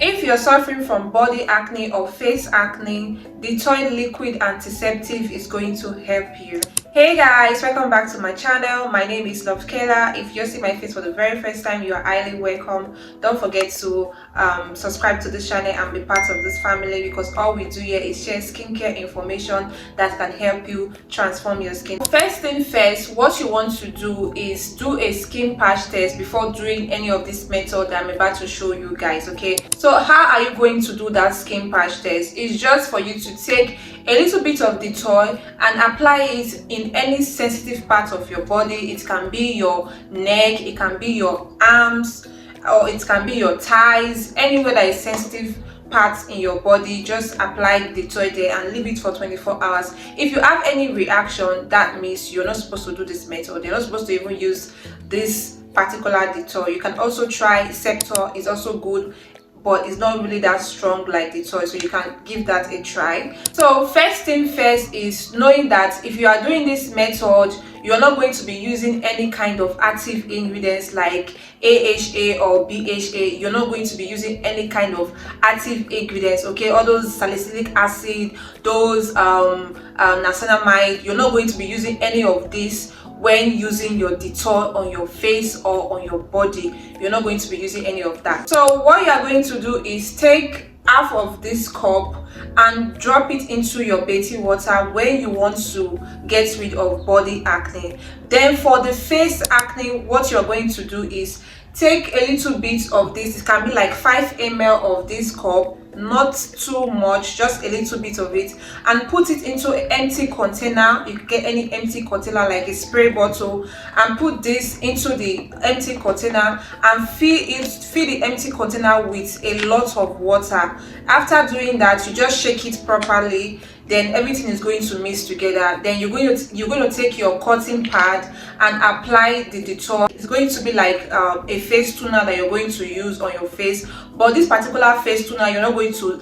If you're suffering from body acne or face acne, Dettol Liquid Antiseptic is going to help you. Hey guys, welcome back to my channel. My name is Love Kayla. If you're seeing my face for the very first time, you are highly welcome. Don't forget to subscribe to this channel and be part of this family, because all we do here is share skincare information that can help you transform your skin. First thing first, what you want to do is do a skin patch test before doing any of this method that I'm about to show you guys. Okay, so how are you going to do that skin patch test? It's just for you to take a little bit of Dettol and apply it in any sensitive part of your body. It can be your neck, it can be your arms, or it can be your thighs, anywhere that is sensitive parts in your body. Just apply Dettol there and leave it for 24 hours. If you have any reaction, that means you're not supposed to do this method. You're not supposed to even use this particular Dettol. You can also try Septor, it's also good, but it's not really that strong like Dettol, so you can give that a try. So first thing first is knowing that if you are doing this method, you're not going to be using any kind of active ingredients like AHA or BHA. You're not going to be using any kind of active ingredients, okay? All those salicylic acid, those niacinamide, you're not going to be using any of this when using your Dettol on your face or on your body. You're not going to be using any of that. So what you are going to do is take half of this cup and drop it into your bathing water when you want to get rid of body acne. Then for the face acne, what you're going to do is take a little bit of this. It can be like 5 ml of this cup, not too much, just a little bit of it, and put it into an empty container. You can get any empty container like a spray bottle, and put this into the empty container and fill the empty container with a lot of water. After doing that, you just shake it properly. Then everything is going to mix together. Then you're going to take your cotton pad and apply the Dettol. It's going to be like a face toner that you're going to use on your face, but this particular face toner, you're not going to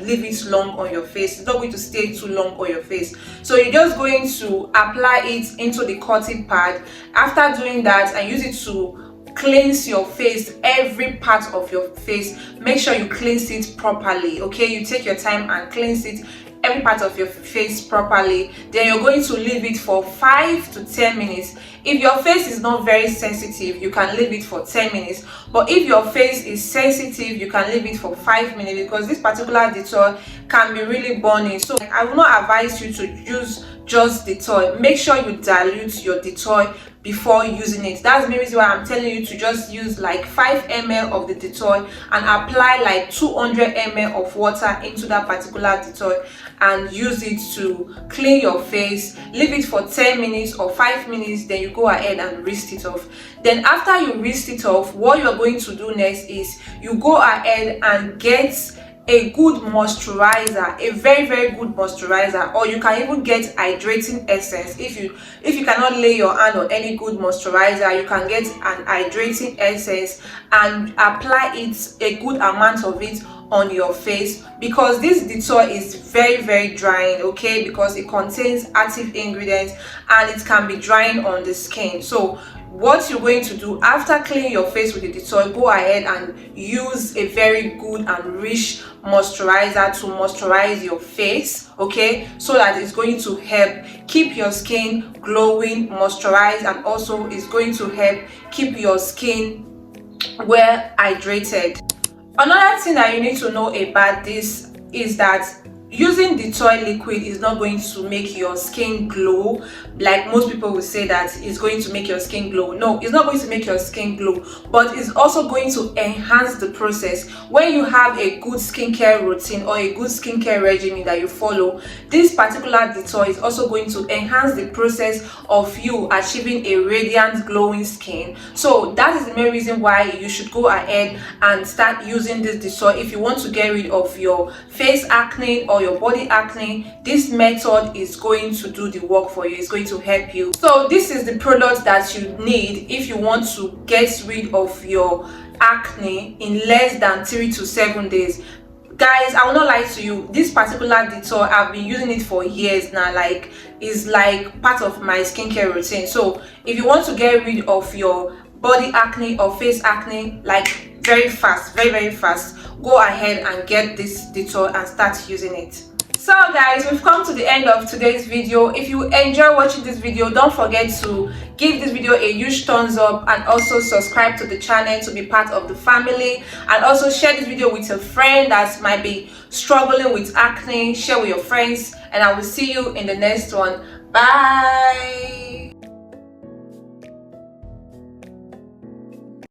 leave it long on your face. It's not going to stay too long on your face. So you're just going to apply it into the cotton pad. After doing that, and use it to cleanse your face, every part of your face. Make sure you cleanse it properly, okay? You take your time and cleanse it, every part of your face, properly. Then you're going to leave it for 5 to 10 minutes. If your face is not very sensitive, you can leave it for 10 minutes, but if your face is sensitive, you can leave it for 5 minutes, because this particular Dettol can be really burning. So I will not advise you to use just Dettol. Make sure you dilute your Dettol before using it. That's the reason why I'm telling you to just use like 5 ml of the Dettol and apply like 200 ml of water into that particular Dettol and use it to clean your face. Leave it for 10 minutes or 5 minutes, then you go ahead and rinse it off. Then after you rinse it off, what you're going to do next is you go ahead and get a good moisturizer, a very good moisturizer, or you can even get hydrating essence. If you cannot lay your hand on any good moisturizer, you can get an hydrating essence and apply it, a good amount of it, on your face, because this Dettol is very drying, okay, because it contains active ingredients and it can be drying on the skin. So what you're going to do after cleaning your face with the Dettol, go ahead and use a very good and rich moisturizer to moisturize your face, okay, so that it's going to help keep your skin glowing, moisturized, and also is going to help keep your skin well hydrated. Another thing that you need to know about this is that using Dettol liquid is not going to make your skin glow like most people will say that it's going to make your skin glow. No, it's not going to make your skin glow, but it's also going to enhance the process. When you have a good skincare routine or a good skincare regimen that you follow, this particular Dettol is also going to enhance the process of you achieving a radiant, glowing skin. So that is the main reason why you should go ahead and start using this Dettol if you want to get rid of your face acne or your body acne. This method is going to do the work for you. It's going to help you. So this is the product that you need if you want to get rid of your acne in less than 3 to 7 days. Guys, I will not lie to you, this particular Dettol, I've been using it for years now. Like, it's like part of my skincare routine. So if you want to get rid of your body acne or face acne, like very fast, very fast. Go ahead and get this Dettol and start using it. So guys, we've come to the end of today's video. If you enjoy watching this video, don't forget to give this video a huge thumbs up and also subscribe to the channel to be part of the family, and also share this video with a friend that might be struggling with acne. Share with your friends, and I will see you in the next one. Bye.